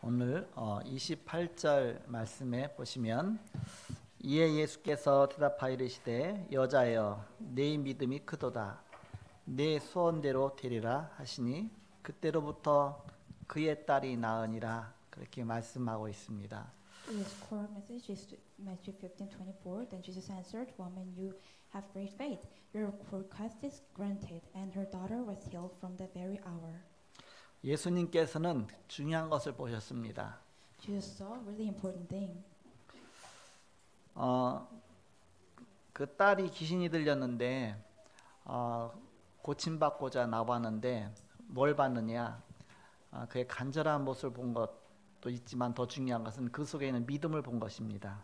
오늘 28절 말씀에 보시면 이에 예수께서 대답하여 이르시되 여자여 네 믿음이 크도다 네 소원대로 되리라 하시니 그때로부터 그의 딸이 나으니라 그렇게 말씀하고 있습니다. His core message is Matthew 15:24. Then Jesus answered, "Woman, you have great faith. Your request is granted." And her daughter was healed from the very hour. 예수님께서는 중요한 것을 보셨습니다. Jesus saw a really important thing. 그 딸이 귀신이 들렸는데 고침받고자 나왔는데 뭘 받느냐? 그의 간절한 모습을 본 것도 있지만 더 중요한 것은 그 속에 있는 믿음을 본 것입니다.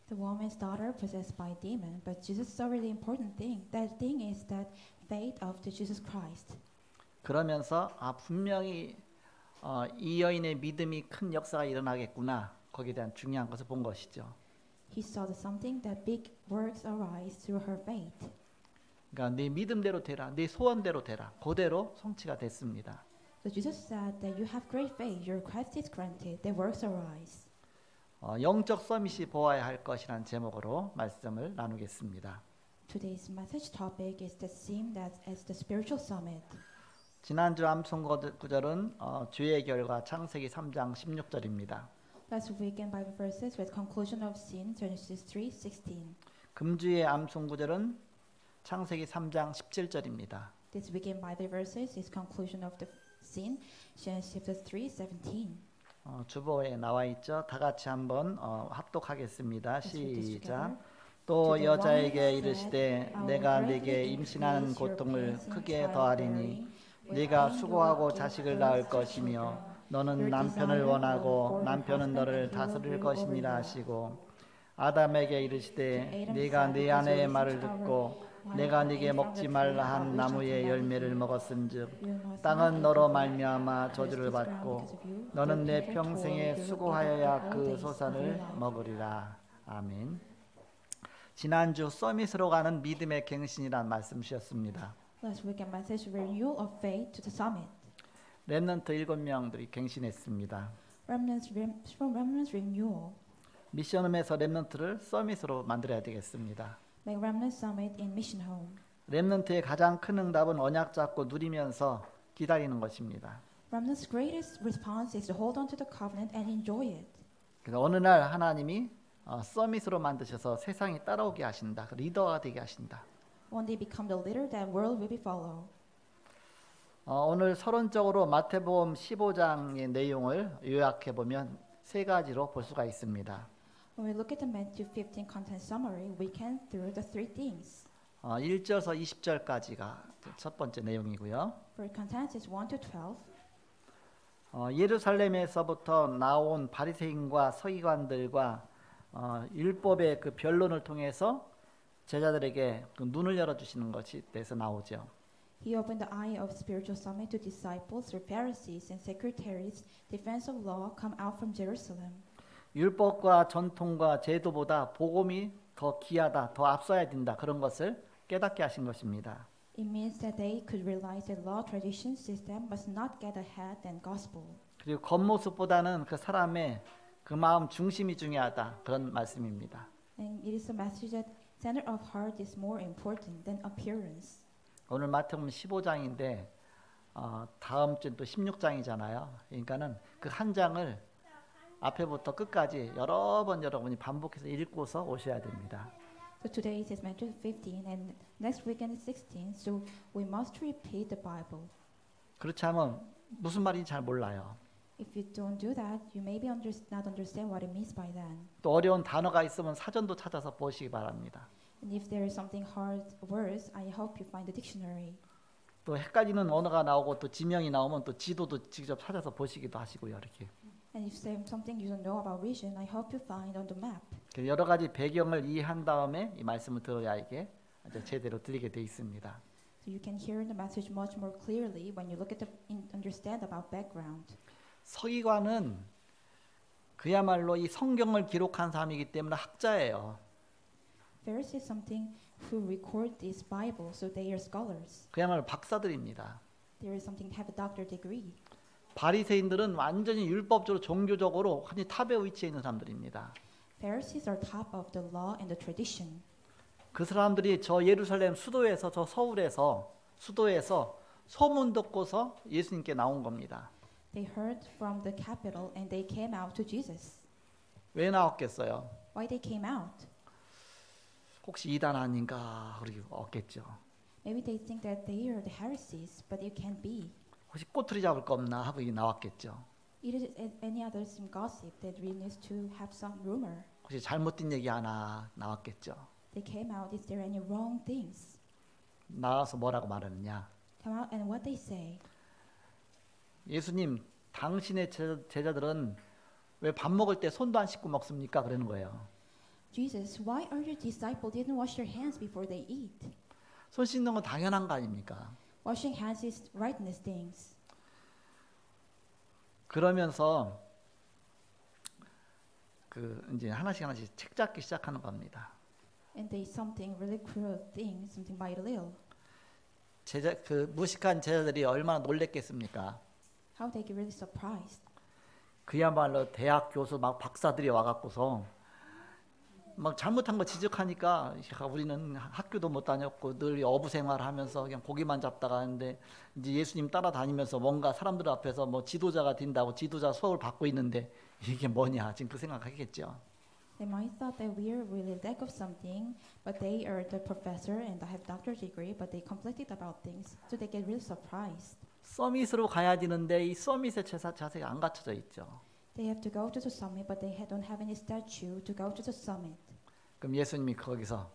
The woman's daughter possessed by a demon, but Jesus saw a really important thing. That thing is that faith of the Jesus Christ. 그러면서 분명히 이 여인의 믿음이 큰 역사가 일어나겠구나. 거기에 대한 중요한 것을 본 것이죠. He saw that something that big works arise through her faith. 그러니까 네 믿음대로 되라, 네 소원대로 되라. 그대로 성취가 됐습니다. So Jesus said that you have great faith. Your request is granted. The works arise. 영적 서밋이 보아야 할 것이라는 제목으로 말씀을 나누겠습니다. Today's message topic is the theme that is the spiritual summit. 지난주 암송 구절은 죄의 결과 창세기 3장 16절입니다. Last weekend Bible verses with conclusion of sin Genesis 3:16. 금주의 암송 구절은 창세기 3장 17절입니다. This weekend Bible verses is conclusion of the sin Genesis 3:17. 주보에 나와 있죠. 다 같이 한번 합독하겠습니다. 시작. To 또 the 여자에게 woman 이르시되 said, 내가 I will 네게 greatly 임신하는 increase your 고통을 pains in 크게 childbearing. 더하리니 With 네가 pain 수고하고 you will 자식을 give 낳을 birth to 것이며 children. 너는 Your 남편을 desire 원하고 will for 남편은 your 너를 husband, 다스릴 he will 것이니라 rule over 하시고 아담에게 이르시되 Adam 네가 said, 네 because 아내의 you 말을 listened to 듣고 our 내가 wife 네게 and from 먹지 the 말라 tree of 한 which I 나무의 commanded 열매를 you, 먹었은즉 you must not 땅은 eat 너로 of it. 말미암아 Cursed 저주를 is ground 받고 because of you. 너는 Your 내 people 평생에 toil, you will eat of 수고하여야 the whole 그 days of 소산을 your life. 먹으리라. 아멘. 지난주 서밋으로 가는 믿음의 갱신이란 말씀 주셨습니다. Last weekend message renewal of faith to the summit. 렘넌트 7명들이 갱신했습니다. Remnants renewal. 미션홈에서 렘넌트를 서밋으로 만들어야 되겠습니다. Make remnant summit in mission home. 렘넌트의 가장 큰 응답은 언약 잡고 누리면서 기다리는 것입니다. Remnant's greatest response is to hold on to the covenant and enjoy it. 그래서 어느 날 하나님이 서밋으로 만드셔서 세상이 따라오게 하신다. 리더가 되게 하신다. One day become the leader that world will be follow. 오늘 서론적으로 마태복음 15장의 내용을 요약해 보면 세 가지로 볼 수가 있습니다. When we look at the Matthew 15 content summary, we can through the three things. 1절에서 20절까지가 첫 번째 내용이고요. For content is 1 to 12. 예루살렘에서부터 나온 바리새인과 서기관들과 율법의 그 변론을 통해서 제자들에게 그 눈을 열어주시는 것이 돼서 나오죠. He opened the eye of spiritual summit to disciples through Pharisees and secretaries. Defense of law come out from Jerusalem. 율법과 전통과 제도보다 복음이 더 귀하다, 더 앞서야 된다 그런 것을 깨닫게 하신 것입니다. It means that they could realize that law tradition system must not get ahead than gospel. 그리고 겉모습보다는 그 사람의 그 마음 중심이 중요하다 그런 말씀입니다. And it is a message that center of heart is more important than appearance. 오늘 마태복음 15장인데 다음 주는 또 16장이잖아요. 그러니까는 그 한 장을 앞에부터 끝까지 여러 번 여러분이 반복해서 읽고서 오셔야 됩니다. So today is Matthew 15 and next weekend is 16. So we must repeat the Bible. 그렇지 않으면 무슨 말인지 잘 몰라요. If you don't do that, you maybe not understand what it means by then. 또 어려운 단어가 있으면 사전도 찾아서 보시기 바랍니다. And if there is something hard words, I hope you find the dictionary. 또 헷갈리는 언어가 나오고 또 지명이 나오면 또 지도도 직접 찾아서 보시기도 하시고요. 이렇게. And if there's something you don't know about vision, I hope you find on the map. 여러 가지 배경을 이해한 다음에 이 말씀을 들어야 이게 제대로 들리게 돼 있습니다. So you can hear the message much more clearly when you look at understand about background. 서기관은 그야말로 이 성경을 기록한 사람이기 때문에 학자예요. Pharisees is something who record this Bible, so they are scholars. 그야말로 박사들입니다. There is something have a doctor degree. 바리새인들은 완전히 율법적으로 종교적으로 완전히 탑에 위치해 있는 사람들입니다. Pharisees are top of the law and the tradition. 그 사람들이 저 예루살렘 수도에서 저 서울에서 수도에서 소문 듣고서 예수님께 나온 겁니다. They heard from the capital and they came out to Jesus. 왜 나왔겠어요? Why they came out? 혹시 이단 아닌가 그러겠죠. Maybe they think that they are the heresies, but it can't be. 혹시 꼬투리 잡을 거 없나 하고 나왔겠죠. It is any other some gossip that we need to have some rumor. 혹시 잘못된 얘기 하나 나왔겠죠. They came out. Is there any wrong things? 나와서 뭐라고 말하느냐? Come out and what they say. 예수님, 당신의 제자들은 왜 밥 먹을 때 손도 안 씻고 먹습니까? 그러는 거예요. Jesus, why are your disciples didn't wash their hands before they eat? 손 씻는 건 당연한 거 아닙니까? Washing hands is rightness things. 그러면서 이제 하나씩 책 잡기 시작하는 겁니다. And they something really cruel thing, something by little. 무식한 제자들이 얼마나 놀랬겠습니까? How they get really surprised. 그야말로 대학 교수 막 박사들이 와갖고서 막 잘못한 거 지적하니까 우리는 학교도 못 다녔고 늘 어부 생활하면서 그냥 고기만 잡다가 하는데 이제 예수님 따라다니면서 뭔가 사람들 앞에서 뭐 지도자가 된다고 지도자 수업을 받고 있는데 이게 뭐냐 지금 그 생각하겠죠. They might thought that we are really lack of something, but they are the professor and I have doctorate degree, but they conflicted about things, so they get really surprised. 서밋으로 가야 되는데 이 서밋의 자세가 안 갖춰져 있죠. They have to go to the summit, but they don't have any statue to go to the summit. 그럼 예수님이 거기서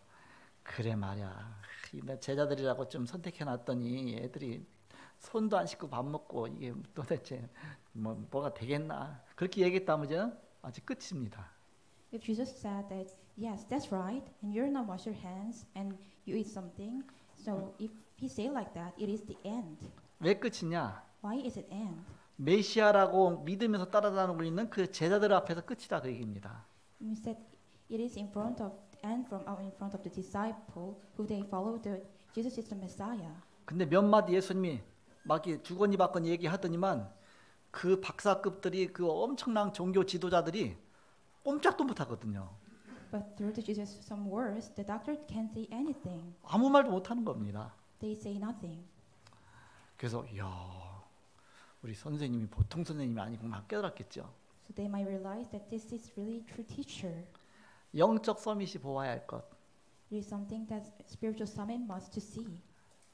그래 말이야. 제자들이라고 좀 선택해놨더니 애들이 손도 안 씻고 밥 먹고 이게 도대체 뭐가 되겠나. 그렇게 얘기했다면 아직 끝입니다. If Jesus said that, yes, that's right, and you're not wash your hands and you eat something, so if he say like that, it is the end. 왜 끝이냐? Why is it end? 메시아라고 믿으면서 따라다니고 있는 그 제자들 앞에서 끝이다 그 얘기입니다. It means that it is in front of and in front of the disciple who they follow the Jesus is the Messiah. 근데 몇 마디 예수님이 막 주거니 받거니 얘기하더니만 그 박사급들이 그 엄청난 종교 지도자들이 꼼짝도 못 하거든요. But through the Jesus some words, the doctor can't say anything. 아무 말도 못 하는 겁니다. They say nothing. 그래서 우리 선생님이 보통 선생님이 아니구나 깨달았겠죠. So they might realize that this is really true teacher. 영적 서밋이 보아야 할 것. It is something that spiritual summit must to see.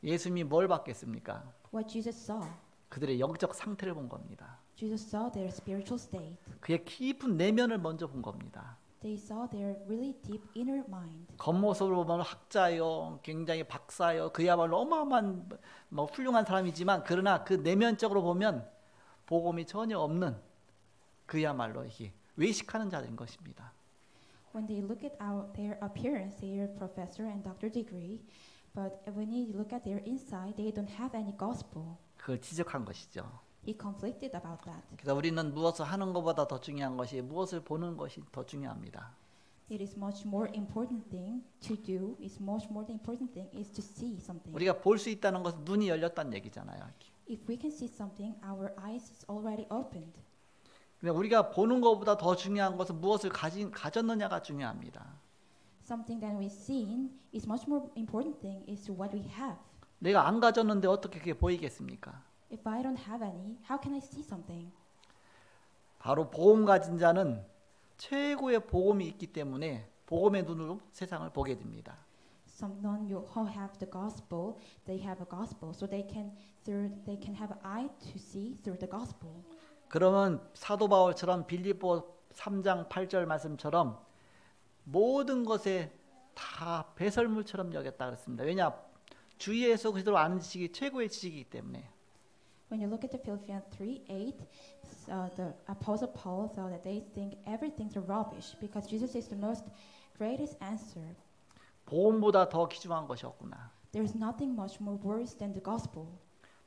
예수님이 뭘 봤겠습니까? What Jesus saw. 그들의 영적 상태를 본 겁니다. Jesus saw their spiritual state. 그의 깊은 내면을 먼저 본 겁니다. They saw their really deep inner mind. 겉모습으로 보면 학자요, 굉장히 박사요, 그야말로 어마어마한 훌륭한 사람이지만 그러나 그 내면적으로 보면 복음이 전혀 없는 그야말로 이게 외식하는 자들인 것입니다. When they look at their appearance, they are professor and doctor degree, but when you look at their inside, they don't have any gospel. 그걸 지적한 것이죠. He conflicted about that. 그래서 우리는 무엇을 하는 것보다 더 중요한 것이 무엇을 보는 것이 더 중요합니다. It is much more important thing to do. Is much more important thing is to see something. 우리가 볼 수 있다는 것은 눈이 열렸다는 얘기잖아요. If we can see something, our eyes is already opened. 근데 우리가 보는 것보다 더 중요한 것은 무엇을 가졌느냐가 중요합니다. Something that we seen is much more important thing is what we have. 내가 안 가졌는데 어떻게 그게 보이겠습니까? If I don't have any, how can I see something? 바로 복음 가진 자는 최고의 복음이 있기 때문에 복음의 눈으로 세상을 보게 됩니다. Someone who have the gospel, they have a gospel, so they can have an eye to see through the gospel. 그러면 사도 바울처럼 빌립보 3장 8절 말씀처럼 모든 것에 다 배설물처럼 여겼다 그랬습니다. 왜냐? 주 예수 그리스도를 아는 지식이 최고의 지식이기 때문에. When you look at the Philippians 3:8, the Apostle Paul thought that they think everything's rubbish because Jesus is the most greatest answer. 복음보다 더 귀중한 것이 없구나. There's nothing much more worse than the gospel.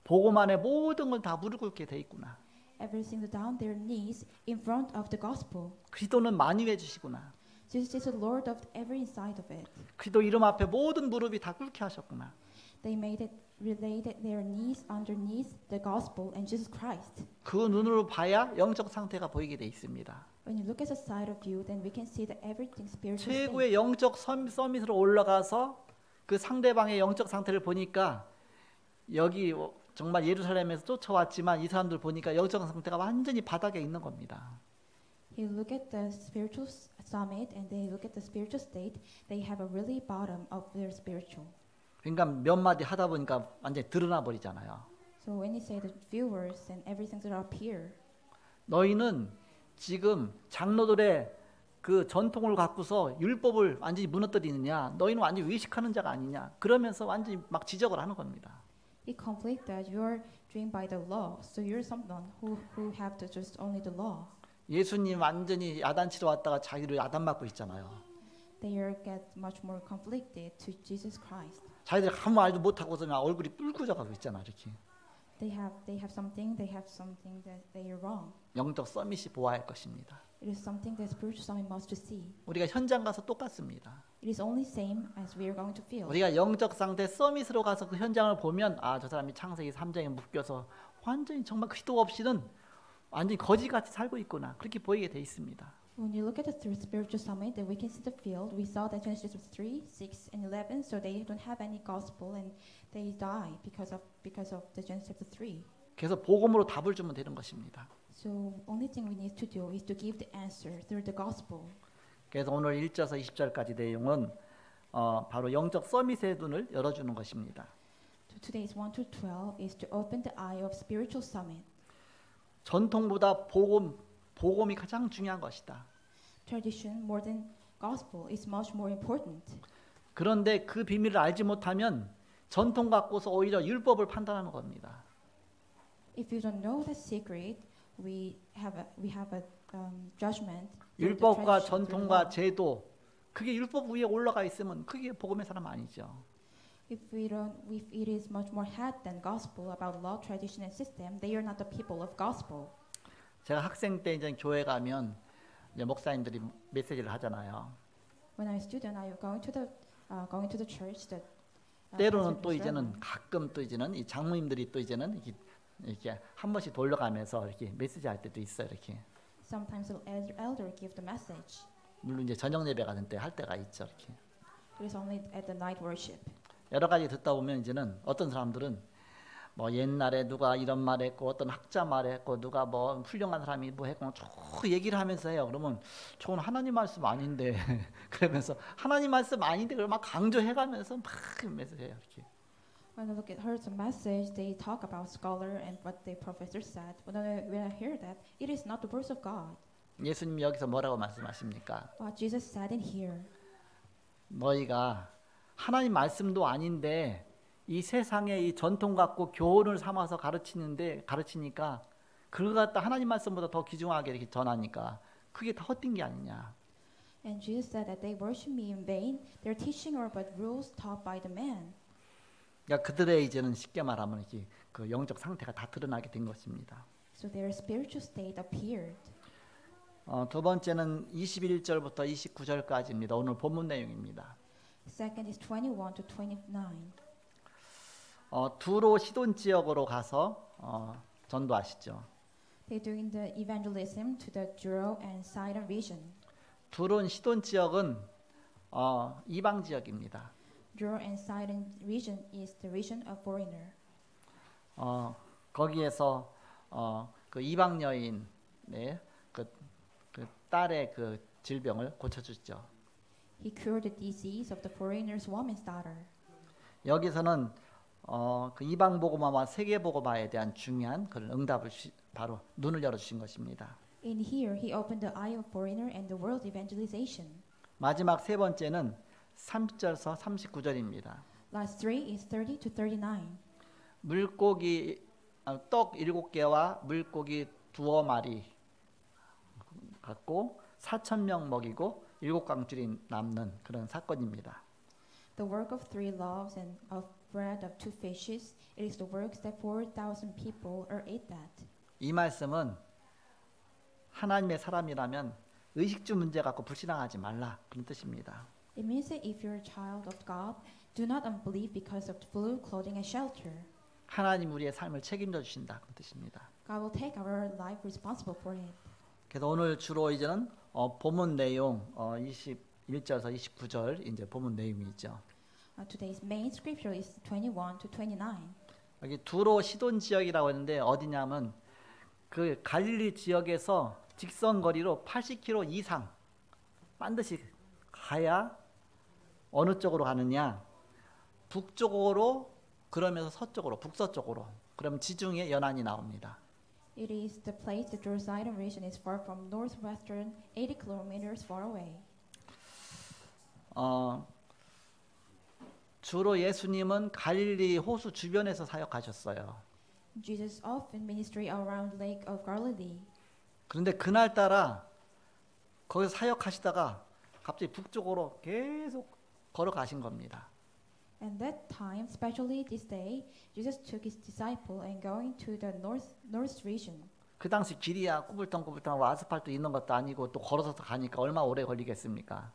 복음 안에 모든 걸 다 무릎 꿇게 돼 있구나. Everything down their knees in front of the gospel. 그리스도는 만유해 주시구나. Jesus is the Lord of every inside of it. 그리스도 이름 앞에 모든 무릎이 다 꿇게 하셨구나. They made it related their needs underneath the gospel and Jesus Christ. 그 눈으로 봐야 영적 상태가 보이게 돼 있습니다. When you look at the side of you, then we can see that everything spiritual state. 최고의 영적 서밋으로 올라가서 그 상대방의 영적 상태를 보니까 여기 정말 예루살렘에서 쫓아왔지만 이 사람들 보니까 영적 상태가 완전히 바닥에 있는 겁니다. You look at the spiritual summit and they look at the spiritual state, they have a really bottom of their spiritual. 그러니까 몇 마디 하다 보니까 완전히 드러나 버리잖아요. So when you say the few words and everything's gonna appear. 너희는 지금 장로들의 그 전통을 갖고서 율법을 완전히 무너뜨리느냐, 너희는 완전히 외식하는 자가 아니냐, 그러면서 완전히 막 지적을 하는 겁니다. It conflict that you are trained by the law, so you're someone who have to just only the law. 예수님 완전히 야단치러 왔다가 자기를 야단 맞고 있잖아요. They get much more conflicted to Jesus Christ. 자기들 아무 말도 못하고서 그냥 얼굴이 뿔꾸져가고 있잖아 이렇게. They have something that they are wrong. 영적 서밋이 보아야 할 것입니다. It is something that spiritual summit must see. 우리가 현장 가서 똑같습니다. It is only same as we are going to feel. 우리가 영적 상태 서밋으로 가서 그 현장을 보면 아, 저 사람이 창세기 3장에 묶여서 완전히 정말 기도 없이는 완전히 거지같이 살고 있구나, 그렇게 보이게 돼 있습니다. When you look at the third spiritual summit, then we can see the field. We saw that Genesis 3, 6, and 11. So they don't have any gospel and they die because of the Genesis 3. 그래서 복음으로 답을 주면 되는 것입니다. So only thing we need to do is to give the answer through the gospel. 그래서 오늘 1절에서 20절까지 내용은 바로 영적 서밋의 눈을 열어주는 것입니다. So today's 1 to 12 is to open the eye of spiritual summit. 전통보다 복음이 가장 중요한 것이다. Tradition more than gospel is much more important. 그런데 그 비밀을 알지 못하면 전통 갖고서 오히려 율법을 판단하는 겁니다. If you don't know the secret, we have a judgment. 율법과 전통과 제도, 그게 율법 위에 올라가 있으면 그게 복음의 사람 아니죠. If it is much more head than gospel about law, tradition, and system, they are not the people of gospel. 제가 학생 때 이제 교회 가면 이제 목사님들이 메시지를 하잖아요. When I was student, I was going to the church that. 때로는 또 이제는 가끔 또 이제는 이 장로님들이 또 이제는 이렇게 한 번씩 돌려가면서 이렇게 메시지 할 때도 있어요, 이렇게. Sometimes the elder give the message. 물론 이제 저녁 예배 같은 때 할 때가 있죠, 이렇게. It is only at the night worship. 여러 가지 듣다 보면 이제는 어떤 사람들은 뭐 옛날에 누가 이런 말했고 어떤 학자 말했고 누가 뭐 훌륭한 사람이 뭐 했고 쭉 얘기를 하면서 해요. 그러면 저건 하나님 말씀 아닌데 그러면서 하나님 말씀 아닌데 그걸 막 강조해가면서 막 메시지해요, 이렇게. When I heard the message, they talk about scholar and what the professor said. When I hear that, it is not the words of God. 예수님이 여기서 뭐라고 말씀하십니까? What Jesus said in here. 너희가 하나님 말씀도 아닌데 이 세상의 이 전통 갖고 교훈을 삼아서 가르치니까 그걸 갖다 하나님 말씀보다 더 귀중하게 이렇게 전하니까 그게 다 헛된 게 아니냐. And Jesus said that they worship me in vain. Their teaching are but rules taught by the man. 그러니까 그들의 이제는 쉽게 말하면 이렇게 그 영적 상태가 다 드러나게 된 것입니다. So their spiritual state appeared. 두 번째는 21절부터 29절까지입니다. 오늘 본문 내용입니다. Second is 21 to 29. 두로 시돈 지역으로 가서 전도하시죠. They're doing the evangelism to the Juro and Sidon region. 두로 시돈 지역은 이방 지역입니다. Juro and Sidon region is the region of foreigner. 거기에서 그 이방 여인 그 딸의 그 질병을 고쳐주죠. He cured the disease of the foreigner's woman's daughter. 여기서는 그 이방 복음화와 세계 복음화에 대한 중요한 그런 응답을 바로 눈을 열어주신 것입니다. In here, he opened the eye of foreigner and the world evangelization. 마지막 세 번째는 30절에서 39절입니다. Last three is 30 to 39. 물고기 떡 7개와 물고기 2마리 갖고 4,000명 먹이고 7광줄이 남는 그런 사건입니다. The work of 3 loaves and of bread of 2 fishes. It is the works that 4,000 people are ate that. 이 말씀은 하나님의 사람이라면 의식주 문제 갖고 불신앙하지 말라, 그런 뜻입니다. It means that if you're a child of God, Do not unbelieve because of food, clothing, and shelter. 하나님 우리의 삶을 책임져 주신다 그 뜻입니다. God will take our life responsible for it. 그래서 오늘 주로 이제는 본문 내용 21절에서 29절 이제 본문 내용이죠. Today's main scripture is 21 to 29. 여기 두로 시돈 지역이라고 했는데 어디냐면 그 갈릴리 지역에서 직선 거리로 80km 이상 반드시 가야 어느 쪽으로 가느냐? 북쪽으로 그러면서 서쪽으로 북서쪽으로 그럼 지중해 연안이 나옵니다. It is the place the Jerusalem region is far from northwestern 80 kilometers far away. 주로 예수님은 갈릴리 호수 주변에서 사역하셨어요. Jesus often ministry around Lake of Galilee. 그런데 그날따라 거기서 사역하시다가 갑자기 북쪽으로 계속 걸어가신 겁니다. And that time, especially this day, Jesus took his disciple and going to the north region. 그 당시 길이야 꾸불텅꾸불텅 아스팔트 있는 것도 아니고 또 걸어서 가니까 얼마 오래 걸리겠습니까?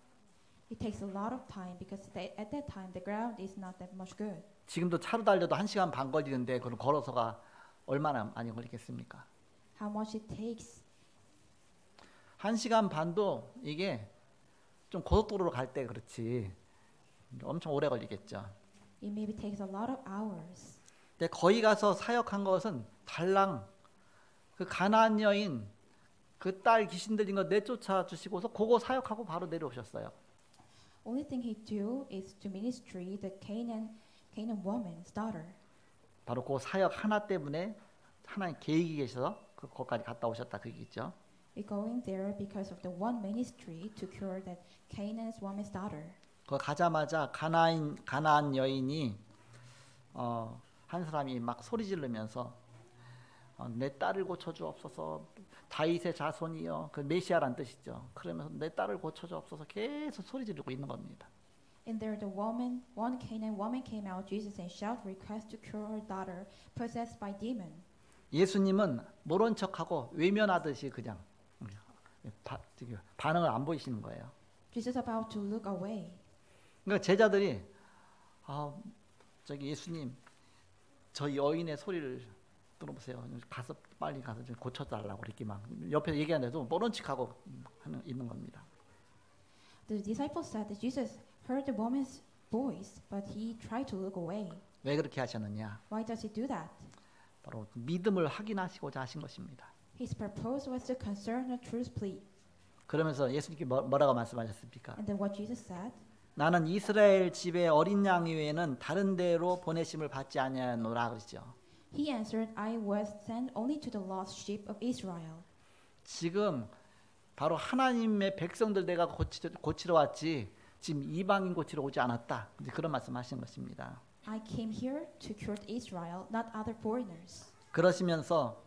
It takes a lot of time because at that time the ground is not that much good. 지금도 차로 달려도 1시간 반 걸리는데 그럼 걸어서가 얼마나 많이 걸리겠습니까? How much it takes? 1시간 반도 이게 좀 고속도로로 갈 때 그렇지 엄청 오래 걸리겠죠. It maybe takes a lot of hours. 근데 거기 가서 사역한 것은 달랑 그 가나안 여인 그 딸 귀신 들린 거 내쫓아 주시고서 그거 사역하고 바로 내려오셨어요. Only thing he do is to ministry the Canaan woman's daughter. 바로 그 사역 하나 때문에 하나님 계획이 계셔서 거기까지 갔다 오셨다 그 얘기죠. We're going there because of the one ministry to cure that Canaan's woman's daughter. 그 가자마자 가나안 여인이 한 사람이 막 소리 지르면서 내 딸을 고쳐주옵소서 다윗의 자손이여 그 메시아란 뜻이죠. 그러면서 내 딸을 고쳐주옵소서 계속 소리 지르고 있는 겁니다. And there one Canaan woman came out Jesus and shout request to cure her daughter possessed by demon. 예수님은 모른 척하고 외면하듯이 그냥 반응을 안 보이시는 거예요. Jesus about to look away. 그러니까 제자들이 저기 예수님 저 여인의 소리를 들어보세요. 가서 빨리 가서 좀 고쳐달라고 이렇게 막 옆에서 얘기하는데도 모른 척하고 있는 겁니다. The disciples said that Jesus heard the woman's voice, but he tried to look away. 왜 그렇게 하셨느냐? Why does he do that? 바로 믿음을 확인하시고자 하신 것입니다. His purpose was to concern a truth plea. 그러면서 예수님께 뭐라고 말씀하셨습니까? And then what Jesus said? 나는 이스라엘 집에 어린 양 외에는 다른 데로 보내심을 받지 아니하노라 그러죠. He answered, I was sent only to the lost sheep of Israel. 지금 바로 하나님의 백성들 내가 고치러 왔지 지금 이방인 고치러 오지 않았다. 그런 말씀하시는 것입니다. I came here to cure Israel, not other foreigners. 그러시면서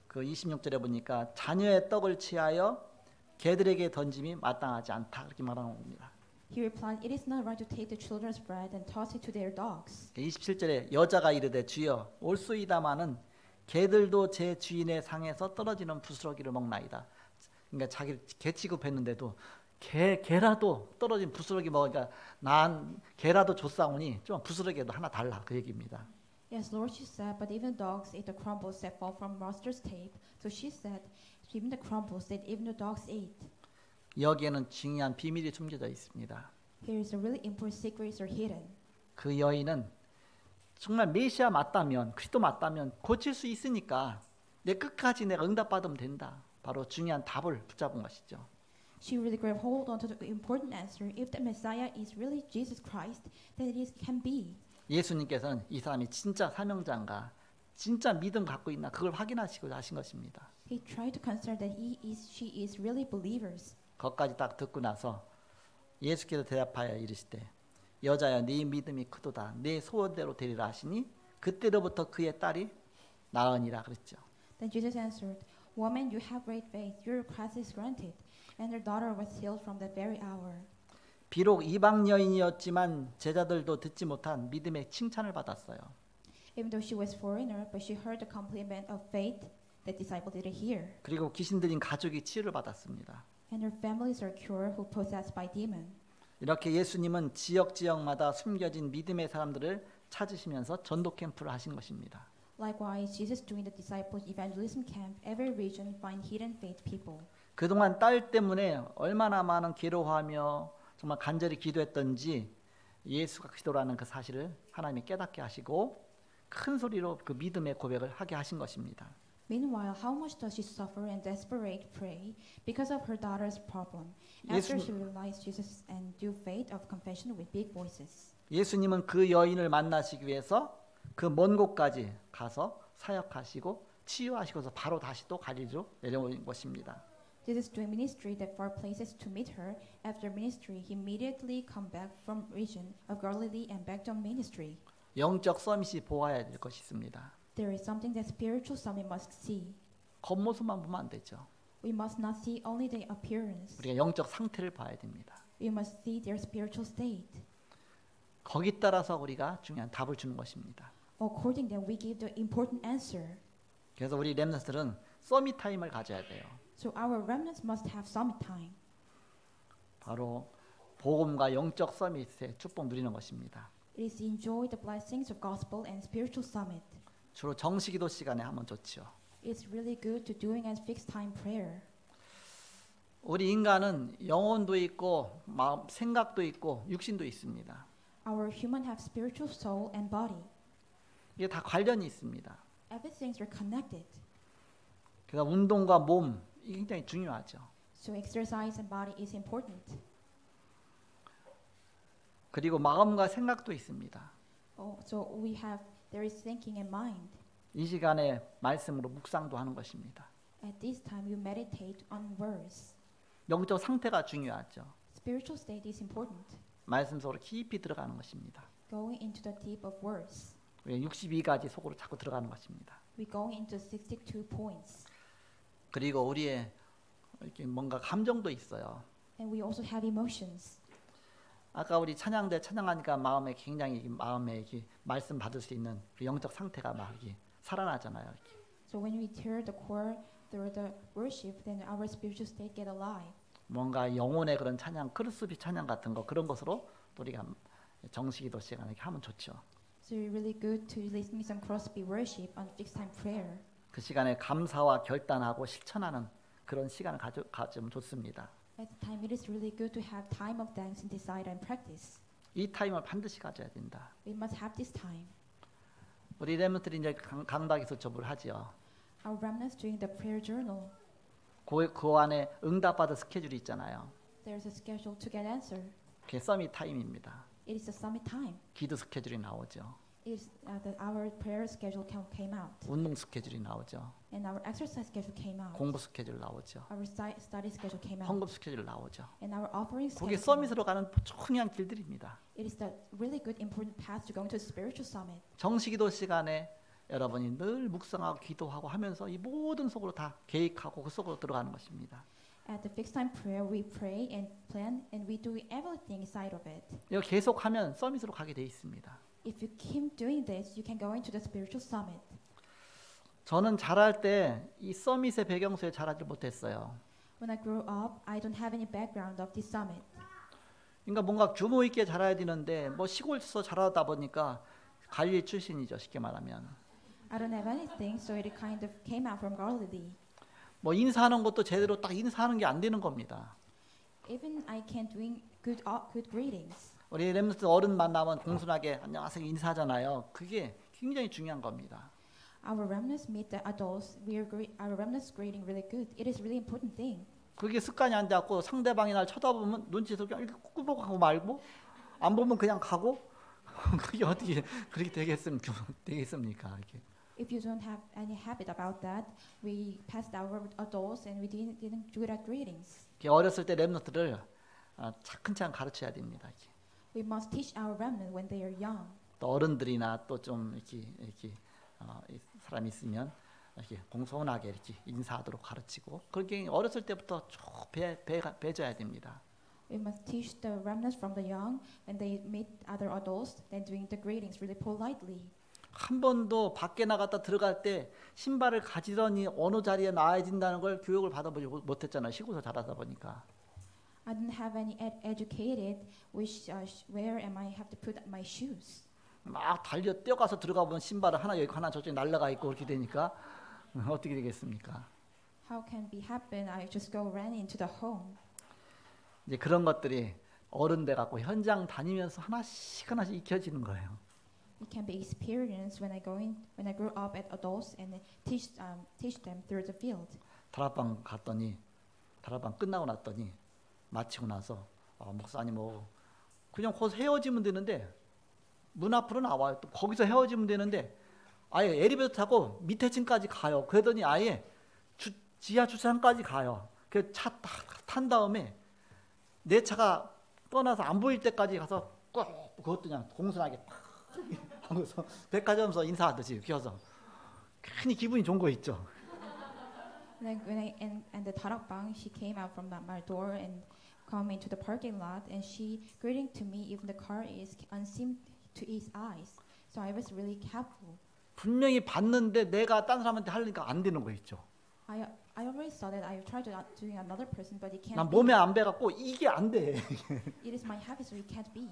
그 26절에 보니까 자녀의 떡을 취하여 개들에게 던짐이 마땅하지 않다 그렇게 말하는 겁니다. He replied, It is not right to take the children's bread and toss it to their dogs. 27절에 여자가 이르되 주여 올수이다마는 개들도 제 주인의 상에서 떨어지는 부스러기를 먹나이다. 그러니까 자기를 개 취급했는데도 개라도 떨어진 부스러기 먹으니까 난 개라도 줬사오니 좀 부스러기라도 하나 달라 그 얘기입니다. Yes, Lord, she said, but even dogs eat the crumbles that fall from master's table. So she said, even the crumbles that even the dogs eat. 여기에는 중요한 비밀이 숨겨져 있습니다. Here is a really important secrets are hidden. 그 여인은 정말 메시아 맞다면 그리스도 맞다면 고칠 수 있으니까 내 끝까지 내가 응답받으면 된다. 바로 중요한 답을 붙잡은 것이죠. She really grabbed hold onto the important answer. If the Messiah is really Jesus Christ, then it can be. 예수님께서는 이 사람이 진짜 사명자인가, 진짜 믿음 갖고 있나 그걸 확인하시고자 하신 것입니다. He tried to concern that she is really believers. 거기까지 딱 듣고 나서 예수께서 대답하여 이르시되 여자야 네 믿음이 크도다 네 소원대로 되리라 하시니 그때로부터 그의 딸이 나으니라 그랬죠. Then Jesus answered, Woman, you have great faith. Your request is granted. And her daughter was healed from that very hour. 비록 이방 여인이었지만 제자들도 듣지 못한 믿음의 칭찬을 받았어요. Even though she was foreigner, but she heard the compliment of faith that disciples didn't hear. 그리고 귀신 들린 가족이 치유를 받았습니다. And her families are cured who possessed by demon. 이렇게 예수님은 지역마다 숨겨진 믿음의 사람들을 찾으시면서 전도 캠프를 하신 것입니다. Likewise, Jesus doing the disciples evangelism camp, every region find hidden faith people. 그동안 딸 때문에 얼마나 많은 괴로워하며 정말 간절히 기도했던지 예수가 그리스도라는 그 사실을 하나님이 깨닫게 하시고 큰 소리로 그 믿음의 고백을 하게 하신 것입니다. Meanwhile, how much does she suffer and desperate pray because of her daughter's problem? After she realized Jesus and do faith of confession with big voices. 예수님은 그 여인을 만나시기 위해서 그 먼 곳까지 가서 사역하시고 치유하시고서 바로 다시 또 갈릴리로 내려온 것입니다. Jesus doing ministry that far places to meet her. After ministry, he immediately come back from region of Galilee and back on ministry. 영적 서밋이 보아야 될 것이 있습니다. There is something that spiritual summit must see. 겉모습만 보면 안 되죠. We must not see only the appearance. 우리가 영적 상태를 봐야 됩니다. We must see their spiritual state. 거기 따라서 우리가 중요한 답을 주는 것입니다. According that we give the important answer. 그래서 우리 렘넌트들은 서밋 타임을 가져야 돼요. So our remnants must have summit time. 바로 복음과 영적 서밋의 축복 누리는 것입니다. It is to enjoy the blessings of gospel and spiritual summit. 주로 정시기도 시간에 하면 좋죠. It's really good to doing as fixed time prayer. 우리 인간은 영혼도 있고 마음, 생각도 있고 육신도 있습니다. Our human have spiritual soul and body. 이게 다 관련이 있습니다. Everything's are connected. 그래서 운동과 몸 이게 굉장히 중요하죠. So exercise and body is important. 그리고 마음과 생각도 있습니다. So there is thinking and mind. 이 시간에 말씀으로 묵상도 하는 것입니다. At this time you meditate on words. 영적 상태가 중요하죠. Spiritual state is important. 말씀 속으로 깊이 들어가는 것입니다. Going into the deep of words. 62가지 속으로 자꾸 들어가는 것입니다. We going into 62 points. 그리고 우리의 이렇게 뭔가 감정도 있어요. And we also have emotions. 아까 우리 찬양대 찬양하니까 마음에 굉장히 마음에 이렇게 말씀 받을 수 있는 그 영적 상태가 막 이렇게 살아나잖아요. 이렇게. So when we hear the choir through the worship, then our spiritual state get alive. 뭔가 영혼의 그런 찬양, 크루스비 찬양 같은 거 그런 것으로 또 우리가 정식기도 시간에 이렇게 하면 좋죠. So it's really good to listen to some Crosby worship on fixed time prayer. 그 시간에 감사와 결단하고 실천하는 그런 시간을 가지면 좋습니다. At the time, it is really good to have time of thanks and decide and practice. 이 타임을 반드시 가져야 된다. We must have this time. 우리 렘넌트들이 이제 강박에서 접을 하지요. Our remnants doing the prayer journal. 그 안에 응답받을 스케줄이 있잖아요. There's a schedule to get answer. 그게 서밋 타임입니다. It is the summit time. 기도 스케줄이 나오죠. It is our prayer schedule came out. 운동 스케줄이 나오죠. And our exercise schedule came out. 공부 스케줄 나오죠. Our study schedule came out. 헌금 스케줄 나오죠. And our offering 그게 schedule came out. 서밋으로 가는 중요한 길들입니다. It is the really good important path to go into spiritual summit. 정시기도 시간에 여러분이 늘 묵상하고 기도하고 하면서 이 모든 속으로 다 계획하고 그 속으로 들어가는 것입니다. At the fixed time prayer, we pray and plan, and we do everything inside of it. 이거 계속하면 서밋으로 가게 돼 있습니다. If you keep doing this, you can go into the spiritual summit. 저는 자랄 때 이 서밋의 배경 속에 자라지 못했어요. When I grew up, I don't have any background of this summit. 그러니까 뭔가 규모 있게 자라야 되는데 뭐 시골에서 자라다 보니까 갈릴리 출신이죠, 쉽게 말하면. I don't have anything, so it kind of came out from Galilee. 뭐 인사하는 것도 제대로 딱 인사하는 게 안 되는 겁니다. Even I can't doing good greetings. 우리 렘넌트 어른 만나면 공손하게 안녕하세요 인사하잖아요. 그게 굉장히 중요한 겁니다. Our remnants meet the adults. Our remnants greeting really good. It is really important thing. 그게 습관이 안 돼갖고 상대방이 날 쳐다보면 눈치에서 그냥 이렇게 꾹꾹하고 말고 안 보면 그냥 가고 그게 어떻게 그렇게 되겠습니까? 이렇게. If you don't have any habit about that, we passed our adults and we didn't do that greetings. 어렸을 때 렘넌트를 차근차근 가르쳐야 됩니다. 이렇게. We must teach our remnant when they are young. 또 어른들이나 또 좀 이렇게 사람이 있으면 이렇게 공손하게 이렇게 인사하도록 가르치고 그렇게 어렸을 때부터 쭉 배줘야 됩니다. We must teach the remnants from the young when they meet other adults, then doing the greetings really politely. 한 번도 밖에 나갔다 들어갈 때 신발을 가지런히 어느 자리에 놔야 된다는 걸 교육을 받아보지 못했잖아요. 시골에서 자라다 보니까. I didn't have any educated where am I have to put my shoes. 막 달려 뛰어가서 들어가 보면 신발은 하나 여기 하나 저쪽에 날라가 있고 그렇게 되니까 어떻게 되겠습니까? How can be happen? I just go ran into the home. 이제 그런 것들이 어른 돼 갖고 현장 다니면서 하나씩 하나씩 익혀지는 거예요. It can be experienced when I grew up at adults and teach them through the field. 다락방 갔더니 다락방 끝나고 났더니 마치고 나서 목사님 그냥 거기서 헤어지면 되는데 문 앞으로 나와요. 또 거기서 헤어지면 되는데 아예 엘리베이터 타고 밑에 층까지 가요. 그러더니 아예 지하 주차장까지 가요. 그 차 탄 다음에 내 차가 떠나서 안 보일 때까지 가서 꼭 그것도 그냥 공손하게 팍 하면서 백화점에서 인사하듯이 키워서 괜히 기분이 좋은 거 있죠. Like when I and the Tarakbang, she came out from my door and come into the parking lot, and she greeting to me even the car is unseen to his eyes. So I was really careful. 분명히 봤는데 내가 딴 사람한테 하려니까 안 되는 거 있죠. I always saw that I tried to doing another person, but it can't. 난 몸에 안 배갖고 이게 안 돼. It is my habit, so it can't be.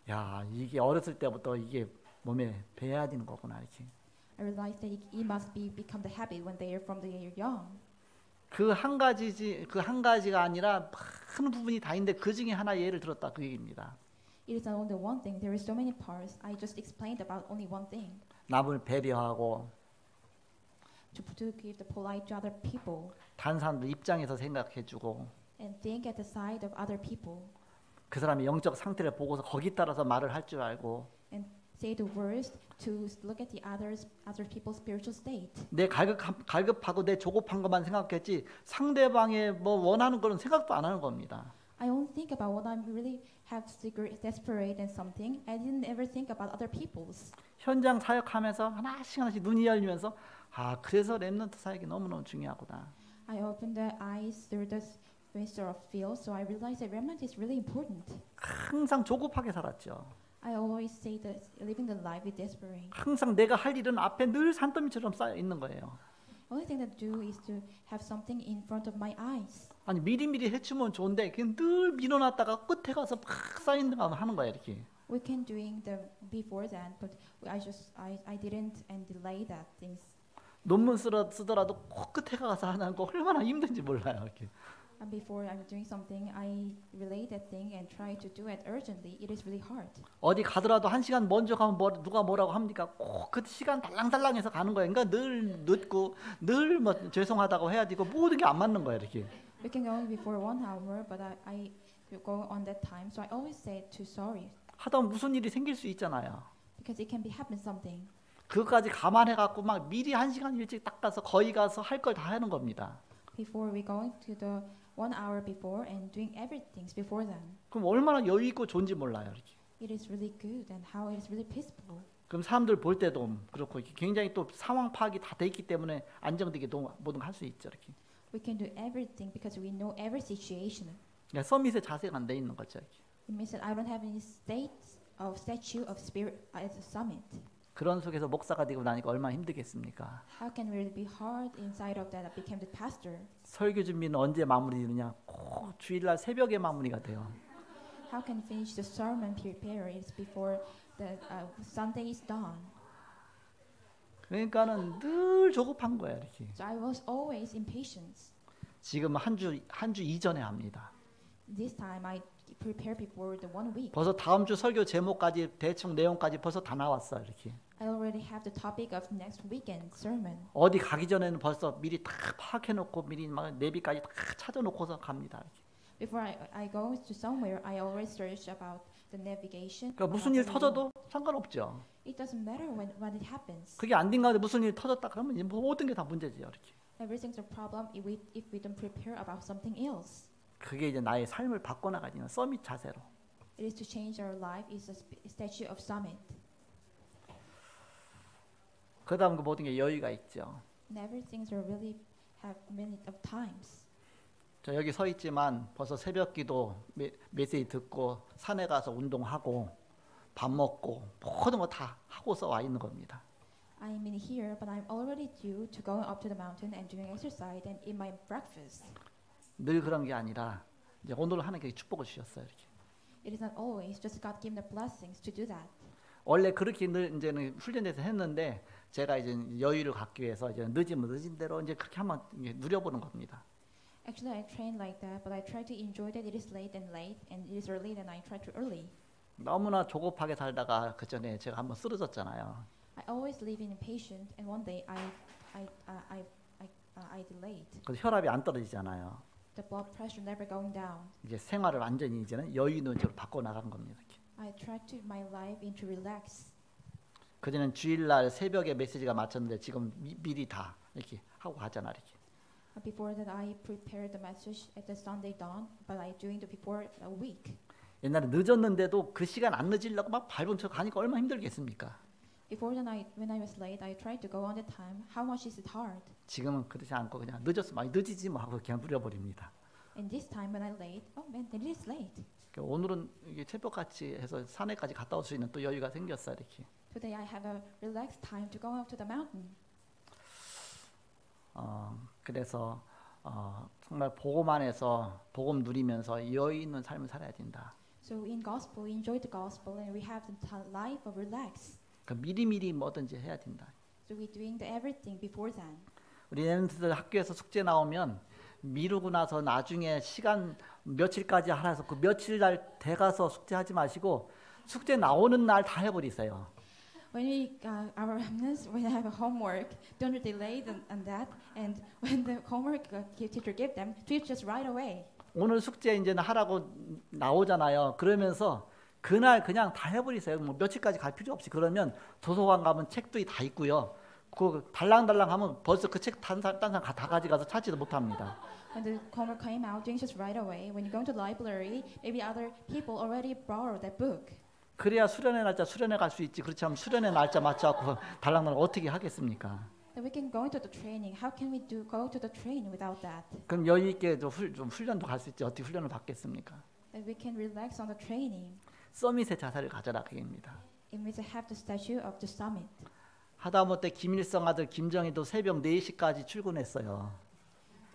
야, 이게 어렸을 때부터 이게 몸에 배야 되는 거구나 이렇게. I realized that it must become the habit when they are from the young. 그 한 가지가 아니라 많은 부분이 다 있는데 그 중에 하나 예를 들었다 그 얘기입니다. It is not only one thing. There is so many parts. I just explained about only one thing. 남을 배려하고 To give the polite to other people 다른 사람들 입장에서 생각해주고 and think at the side of other people 그 사람의 영적 상태를 보고서 거기 따라서 말을 할 줄 알고 and say the words to look at the other people's spiritual state. 내 갈급하고 내 조급한 것만 생각했지 상대방의 뭐 원하는 거는 생각도 안 하는 겁니다. I only think about what I really have desperate and something. I didn't ever think about other people's. 현장 사역하면서 하나씩 눈이 열리면서 그래서 렘넌트 사역이 너무너무 중요하구나. I opened the eyes through the minister of field, so I realized that remnant is really important. 항상 조급하게 살았죠. I always say that living the life with desperate. 항상 내가 할 일은 앞에 늘 산더미처럼 쌓여 있는 거예요. Only thing that do is to have something in front of my eyes. 아니 미리미리 해주면 좋은데 그냥 늘 밀어놨다가 끝에 가서 팍 쌓이는 거 하는 거야 이렇게. We can doing the before that, but I didn't and delay that things. 논문 쓰더라도 꼭 끝에 가서 하는 거 얼마나 힘든지 몰라요 이렇게. And before I'm doing something, I relay that thing and try to do it urgently. It is really hard. 어디 가더라도 1시간 먼저 가면 누가 뭐라고 합니까? 꼭 그 시간 달랑달랑해서 가는 거예요. 그러니까 늘 늦고 늘 뭐 죄송하다고 해야 되고 모든 게 안 맞는 거예요 이렇게. We can go before 1 hour, but I go on that time. So I always say to sorry. 하다 보면 무슨 일이 생길 수 있잖아요. Because it can be happen something. 그것까지 감안해 갖고 막 미리 1시간 일찍 딱 가서 거기 가서 할 걸 다 하는 겁니다. Before we going to the 1 hour before and doing everything before then. 그럼 얼마나 여유 있고 좋은지 몰라요 이렇게. It is really good and how it is really peaceful. 그럼 사람들 볼 때도 그렇고 굉장히 또 상황 파악이 다 돼 있기 때문에 안정되게 모든 거 할 수 있죠 이렇게. We can do everything because we know every situation. 그러니까 서밋의 자세가 안 돼 있는 거죠. 이렇게. It means that I don't have any statue of spirit as a summit. 그런 속에서 목사가 되고 나니까 얼마나 힘들겠습니까? How can really be hard inside of that I became the pastor? 설교 준비는 언제 마무리되느냐? 꼭 주일날 새벽에 마무리가 돼요. How can finish the sermon prepare is before the Sunday is done. 그러니까는 늘 조급한 거야 이렇게. So I was always impatient. 지금 한 주 이전에 합니다. This time I prepare before the 1 week. 벌써 다음 주 설교 제목까지 대충 내용까지 벌써 다 나왔어 이렇게. I already have the topic of next weekend sermon. 어디 가기 전에는 벌써 미리 다 파악해 놓고 미리 막 내비까지 다 찾아 놓고서 갑니다. 이렇게. Before I go to somewhere, I always search about the navigation. 그러니까 무슨 일 터져도 상관없죠. It doesn't matter when it happens. 그게 안 된 가운데 무슨 일 터졌다 그러면 모든 게 다 문제지요 이렇게. Everything's a problem if we don't prepare about something else. 그게 이제 나의 삶을 바꿔나가는 서밋 자세로. It is to change our life. Is a statue of summit. 그다음 그 모든 게 여유가 있죠. And everything's are really have many of times. 저 여기 서 있지만 벌써 새벽기도 메시지 듣고 산에 가서 운동하고 밥 먹고 모든 거 다 하고서 와 있는 겁니다. I'm in here, but I'm already due to going up to the mountain and doing exercise and eat my breakfast. 늘 그런 게 아니라 이제 오늘 하나님께 축복을 주셨어요. 이렇게. It is not always just God giving the blessings to do that. 원래 그렇게 이제는 훈련돼서 했는데 제가 이제 여유를 갖기 위해서 이제 늦으면 늦은 대로 이제 그렇게 한번 누려보는 겁니다. Actually, I train like that, but I try to enjoy that it is late, and it is early, then I try to early. 너무나 조급하게 살다가 그 전에 제가 한번 쓰러졌잖아요. I always live in impatient, and one day I delayed. 그래서 혈압이 안 떨어지잖아요. The blood pressure never going down. 이제 생활을 완전히 이제는 여유 있는 쪽으로 바꿔 나간 겁니다. 이렇게. I try to my life into relax. 그전엔 주일날 새벽에 메시지가 맞췄는데 지금 미리 다 이렇게 하고 가잖아 이렇게. Before that, I prepared the message at the Sunday dawn, but I doing the before a week. 옛날에 늦었는데도 그 시간 안 늦으려고 막 밟은 척 가니까 얼마나 힘들겠습니까? Before the night, when I was late, I tried to go on the time. How much is it hard? 지금은 그렇지 않고 그냥 늦었어, 많이 늦이지 뭐 하고 그냥 누려버립니다. And this time when I late, oh man, it is late. 오늘은 이게 새벽같이 해서 산에까지 갔다 올 수 있는 또 여유가 생겼어 이렇게. Today I have a relaxed time to go up to the mountain. 그래서 정말 복음 안에서 복음 누리면서 여유 있는 삶을 살아야 된다. So in gospel, we enjoy the gospel, and we have the life of relax. 미리미리 뭐든지 해야 된다. So we're doing everything before then. 우리 애들 학교에서 숙제 나오면 미루고 나서 나중에 시간 며칠까지 하라 해서 그 며칠 날 돼가서 숙제하지 마시고 숙제 나오는 날 다 해버리세요. When we our remnants, when they have a homework, don't delay on that. And when the homework teacher give them, do it just right away. 오늘 숙제 이제는 하라고 나오잖아요. 그러면서 그날 그냥 다 해버리세요. 뭐 며칠까지 갈 필요 없이. 그러면 도서관 가면 책도 다 있고요. 그 달랑달랑 하면 벌써 그 책 딴 사람 다 가져가서 찾지도 못합니다. When the homework came out, doing just right away. When you go to the library, maybe other people already borrowed that book. 그래야 수련회 날짜 수련회 갈 수 있지. 그렇지 않으면 수련회 날짜 맞춰갖고 달랑달랑 어떻게 하겠습니까? That we can go into the training. How can we go to the training without that? 그럼 여유 있게 좀 훈련도 갈 수 있지. 어떻게 훈련을 받겠습니까? That we can relax on the training. 서밋의 자세를 가져라 그입니다. It means to have the statue of the summit. 하다못해 김일성 아들 김정희도 새벽 4시까지 출근했어요.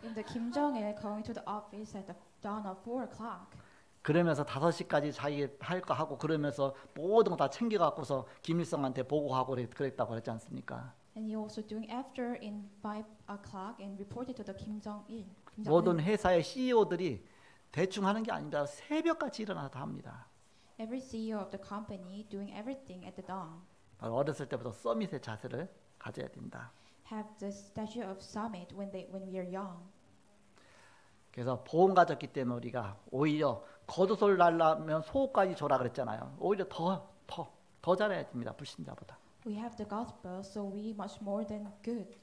In the Kim Jong-il going to the office at the dawn of 4 o'clock. 그러면서 5시까지 자기 할 거 하고 그러면서 모든 거 다 챙겨갖고서 김일성한테 보고하고 그랬다고 그랬지 않습니까? And he also doing after in 5 o'clock and reported to the Kim Jong-il. 모든 회사의 CEO들이 대충 하는 게 아닙니다. 새벽같이 일어나서 다 합니다. Every CEO of the company doing everything at the dawn. 바로 어렸을 때부터 서밋의 자세를 가져야 된다. Have the statue of summit when we are young. 그래서 보험 가졌기 때문에 우리가 오히려 겉옷을 날라면 속옷까지 줘라 그랬잖아요. 오히려 더 잘해야 됩니다. 불신자보다. We have the gospel, so we much more than good.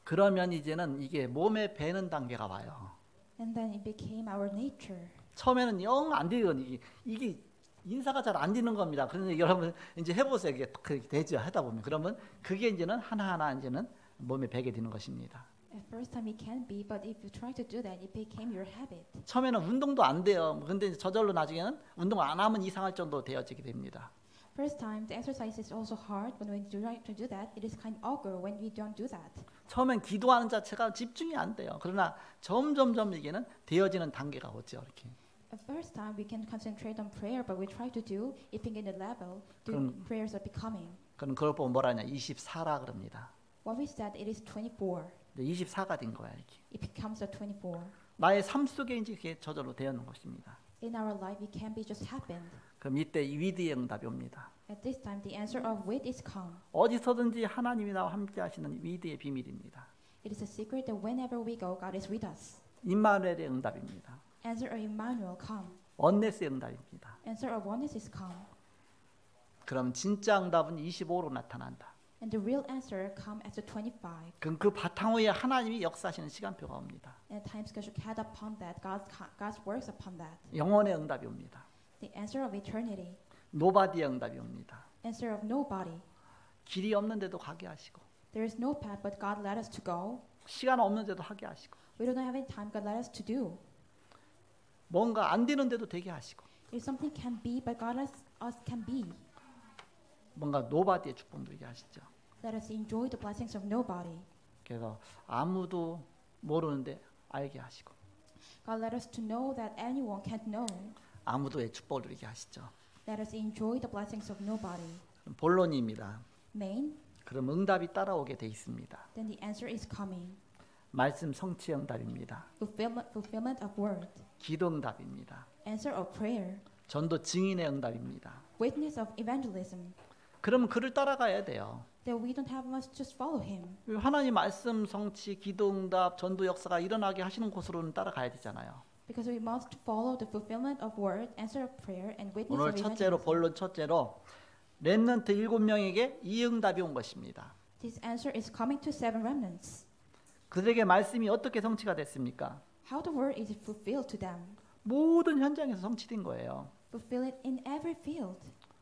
그러면 이제는 이게 몸에 배는 단계가 와요. And then it became our nature. 처음에는 영 안 되거든요. 이게 인사가 잘 안 되는 겁니다. 그런데 여러분 이제 해보세요. 이게 그렇게 되죠. 하다 보면 그러면 그게 이제는 하나하나 이제는 몸에 배게 되는 것입니다. At first time it can be, but if you try to do that, it became your habit. 처음에는 운동도 안 돼요. 근데 저절로 나중에는 운동 안 하면 이상할 정도로 되어지게 됩니다. First time the exercise is also hard, but when you try to do that, it is kind of awkward when we don't do that. 처음엔 기도하는 자체가 집중이 안 돼요. 그러나 점점점 이게는 되어지는 단계가 오죠. 이렇게. At first time we can concentrate on prayer, but we try to do it in the level. The prayers are becoming. 그럼 그걸 보면 뭐라 하냐? 24라 그럽니다. What we said, it is 24. 24가 된 거야 이렇게. It becomes a 24. 나의 삶 속에 이제 그게 저절로 되었는 것입니다. In our life, it can be just happened. 그럼 이때 위드의 응답이 옵니다. At this time, the answer of wit is come. 어디서든지 하나님이 나와 함께 하시는 위드의 비밀입니다. It is a secret that whenever we go, God is with us. 임마누엘의 응답입니다. Answer of Emmanuel come. 언네스의 응답입니다. Answer of oneness is come. 그럼 진짜 응답은 25로 나타난다. And the real answer come as a 25. 그럼 그 바탕 위에 하나님이 역사하시는 시간표가 옵니다. And time schedule had upon that, God's works upon that. 영원의 응답이 옵니다. The answer of eternity. 노바디의 응답이 옵니다. Answer of nobody. 길이 없는데도 가게 하시고 There is no path, but God led us to go. 시간 없는데도 하게 하시고 We don't have any time, God led us to do. 뭔가 안 되는데도 되게 하시고 If something can be, but God lets us can be. 뭔가 노바디의 축복 누리게 하시죠. Let us enjoy the blessings of nobody. 그래서 아무도 모르는데 알게 하시고 God let us to know that anyone can't know. 아무도의 축복을 누리게 하시죠. Let us enjoy the blessings of nobody. 본론입니다. Main, 그럼 응답이 따라오게 돼 있습니다. then the answer is coming. 말씀 성취 응답입니다. Fulfillment of word. 기도 응답입니다. Answer of prayer. 전도 증인의 응답입니다. Witness of evangelism. 그러면 그를 따라가야 돼요. That we don't have much just follow him. 하나님 말씀 성취, 기도 응답, 전도 역사가 일어나게 하시는 곳으로는 따라가야 되잖아요. Because we must follow the fulfillment of word, answer of prayer, and witness 오늘 of 첫째로 evangelism. 본론 첫째로 렘넌트 7명에게 이 응답이 온 것입니다. This answer is coming to 7 remnants. 그들에게 말씀이 어떻게 성취가 됐습니까? How the word is fulfilled to them. 모든 현장에서 성취된 거예요. Fulfill it in every field.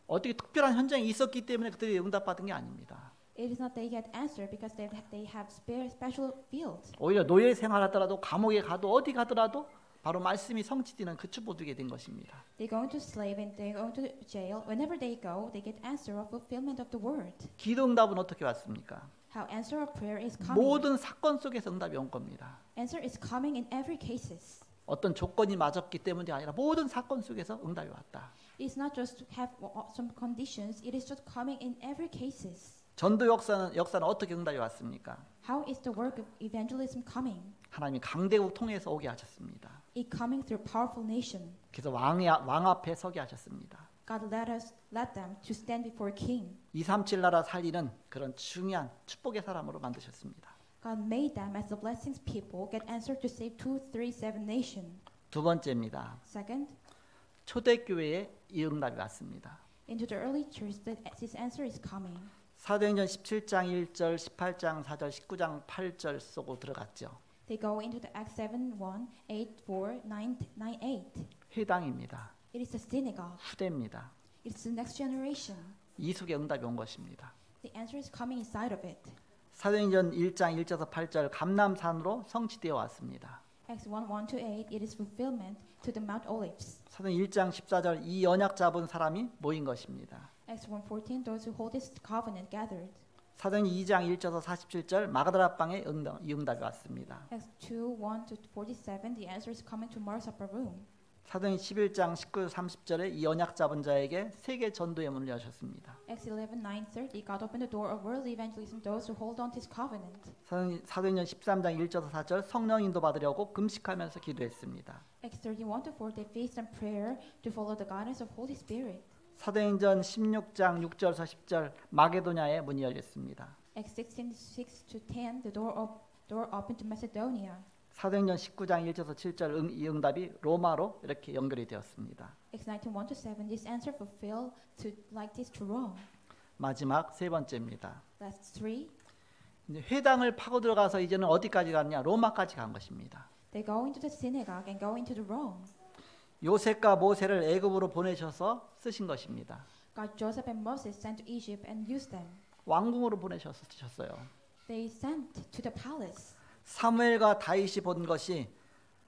어떻게 특별한 현장이 있었기 때문에 그들이 응답받은 게 아닙니다. It is not they get answer because they have special fields. 오히려 노예 생활하더라도 감옥에 가도 어디 가더라도 바로 말씀이 성취되는 그 축복 누게 된 것입니다. They go into slave and they go into jail. Whenever they go, they get answer of fulfillment of the word. 기도 응답은 어떻게 왔습니까? How answer of prayer is coming. 모든 사건 속에서 응답이 온 겁니다. Answer is coming in every cases. 어떤 조건이 맞았기 때문이 아니라 모든 사건 속에서 응답이 왔다. It's not just to have some conditions. It is just coming in every cases. 전도 역사는 어떻게 응답이 왔습니까? How is the work of evangelism coming? 하나님이 강대국 통해서 오게 하셨습니다. It coming through powerful nation. 그래서 왕 앞에 서게 하셨습니다. God let them to stand before king. 237 나라 살리는 그런 중요한 축복의 사람으로 만드셨습니다. God made them as the blessings people get answer to save 237 nation. 두 번째입니다. Second, 초대교회에 이 응답이 왔습니다. into the early church, this answer is coming. 사도행전 17장 1절, 18장 4절, 19장 8절 쏘고 들어갔죠. They go into the Acts 7:1, 8:4, 9:8. 회당입니다. It is the synagogue. 후대입니다. It's the next generation. 이숙의 응답이 온 것입니다. The answer is coming inside of it. 사도행전 1장 1절에서 8절 감람산으로 성취되어 왔습니다. Acts 1:1-8. It is fulfillment to the Mount Olives. 사도행전 1장 14절 이 언약 잡은 사람이 모인 것입니다. Acts 1:14. Those who hold this covenant gathered. 사도행전 2장 1절에서 47절 마가다라 방에 이 응답이 왔습니다. Acts 2:1-47. The answer is coming to Mars upper room. 사도행전 11장 19, 30절에 이 언약 잡은 자에게 세계 전도의 문을 여셨습니다. Acts 11:9-30. God opened the door of world evangelism to those who hold on to His covenant. 사도행전 13장 1절에서 4절 성령 인도 받으려고 금식하면서 기도했습니다. Acts 31-4. They faced in prayer to follow the guidance of Holy Spirit. 사도행전 16장 6절에서 10절 마게도냐의 문이 열렸습니다. Acts 16:6-10. The door opened to Macedonia. 사도행전 19장 1절에서 7절 이 응답이 로마로 이렇게 연결이 되었습니다. Acts 19:1-7. This answer fulfilled to like this to Rome. 마지막 세 번째입니다. Last 3. 이제 회당을 파고 들어가서 이제는 어디까지 갔냐? 로마까지 간 것입니다. They go into the synagogue and go into the Rome. 요셉과 모세를 애굽으로 보내셔서 쓰신 것입니다. God, Joseph and Moses sent to Egypt and used them. 왕궁으로 보내셔서 쓰셨어요. They sent to the palace. 사무엘과 다윗이 본 것이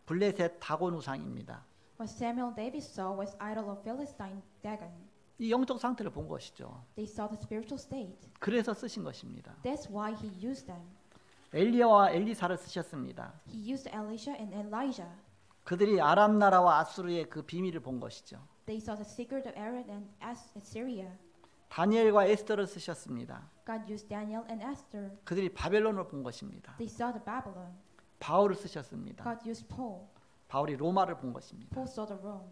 블레셋 다곤 우상입니다. What Samuel David saw was idol of Philistine Dagon. 이 영적 상태를 본 것이죠. They saw the spiritual state. 그래서 쓰신 것입니다. That's why he used them. 엘리야와 엘리사를 쓰셨습니다. He used Elisha and Elijah. 그들이 아람 나라와 아수르의 그 비밀을 본 것이죠. They saw the secret of Arad and Assyria. 다니엘과 에스더를 쓰셨습니다. God used Daniel and Esther. 그들이 바벨론을 본 것입니다. They saw the Babylon. 바울을 쓰셨습니다. God used Paul. 바울이 로마를 본 것입니다. Paul saw the Rome.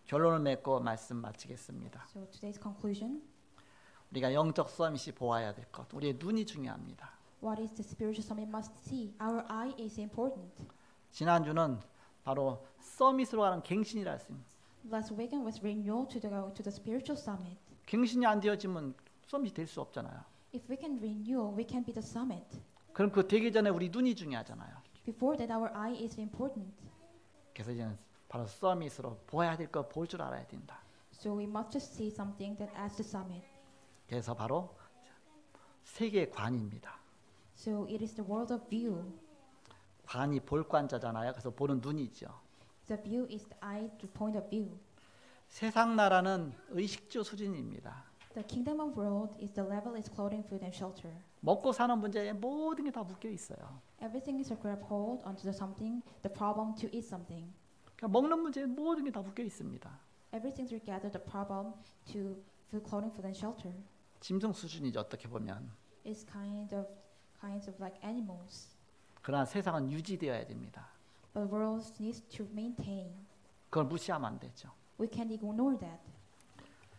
결론을 맺고 말씀 마치겠습니다. So today's conclusion. 우리가 영적 서밋이 보아야 될 것, 우리의 눈이 중요합니다. What is the spiritual summit must see? Our eye is important. 지난주는 바로 서밋으로 가는 갱신이라 했습니다. Last weekend was renewal to the spiritual summit. 갱신이 안 되어지면 서밋이 될 수 없잖아요. If we can renew, we can be the summit. 그럼 그 되기 전에 우리 눈이 중요하잖아요. Before that, our eye is important. 그래서 이제는 바로 서밋으로 보아야 될 거 볼 줄 알아야 된다. So we must just see something that as the summit. 그래서 바로 세계관입니다. So it is the world of view. 관이 볼관자잖아요. 그래서 보는 눈이죠. The view is the eye, the point of view. 세상 나라는 의식주 수준입니다. The kingdom of world is the level is clothing, food, and shelter. 먹고 사는 문제에 모든 게 다 묶여 있어요. Everything is a grab hold onto the something, the problem to eat something. 그러니까 먹는 문제에 모든 게 다 묶여 있습니다. Everything's together the problem to food, clothing, food, and shelter. 짐승 수준이죠. 어떻게 보면. It's kinds of like animals. 그러나 세상은 유지되어야 됩니다. But the world needs to maintain. 그걸 무시하면 안 되죠. We can't ignore that.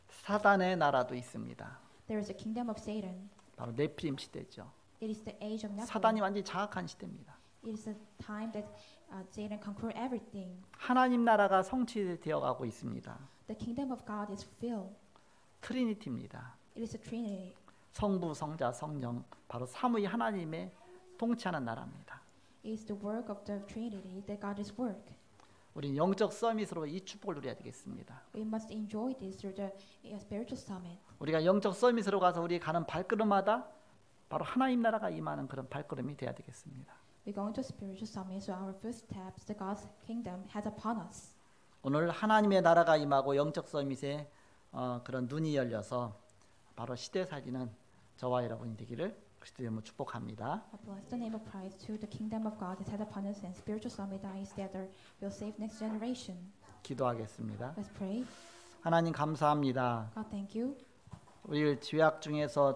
사단의 나라도 있습니다. There is a kingdom of Satan. 바로 네피림 시대죠. It is the age of Nephilim. 사단이 완전히 장악한 시대입니다. It is a time that Satan conquer everything. 하나님 나라가 성취되어 가고 있습니다. The kingdom of God is fulfilled. 트리니티입니다. It is a Trinity. 성부, 성자, 성령 바로 삼위 하나님의 통치하는 나라입니다. It is the work of the Trinity that God is work. 우리는 영적 서밋으로 이 축복을 누려야 되겠습니다. We must enjoy this through the spiritual summit. 우리가 영적 서밋으로 가서 우리 가는 발걸음마다 바로 하나님 나라가 임하는 그런 발걸음이 돼야 되겠습니다. We go into spiritual summit, so our first steps, the God's kingdom has upon us. 오늘 하나님의 나라가 임하고 영적 서밋에 그런 눈이 열려서 바로 시대 살리는 저와 여러분이 되기를 그리스도 이름으로 축복합니다. I bless the name of Christ to the kingdom of God is had upon us, and spiritual summit is that will save next generation. 기도하겠습니다. Let's pray. 하나님 감사합니다. God, thank you. 우리를 죄악 중에서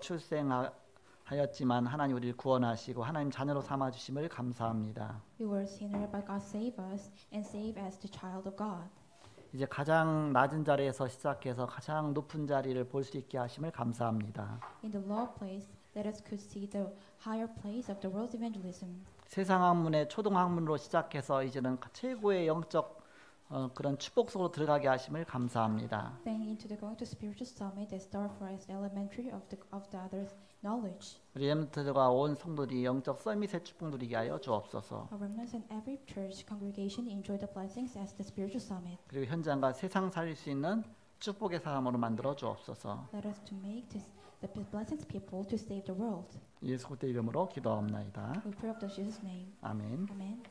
출생하였지만 하나님 우리를 구원하시고 하나님 자녀로 삼아 주심을 감사합니다. We were a sinner, but God saved us and saved as the child of God. 이제 가장 낮은 자리에서 시작해서 가장 높은 자리를 볼 수 있게 하심을 감사합니다. In the low place, let us could see the higher place of the world's evangelism. 세상 학문의 초등 학문으로 시작해서 이제는 최고의 영적 그런 축복 속으로 들어가게 하심을 감사합니다. Then into the going to spiritual summit that start for us elementary of the others knowledge. 우리 렘넌트들과 온 성도들이 영적 서밋의 축복 누리게 하여 주옵소서. Our remnants and every church congregation enjoy the blessings as the spiritual summit. 그리고 현장과 세상 살릴 수 있는 축복의 사람으로 만들어 주옵소서. Let us to make the blessings people to save the world. 예수 그리스도 이름으로 기도하옵나이다. We pray of the Jesus name. 아멘. Amen.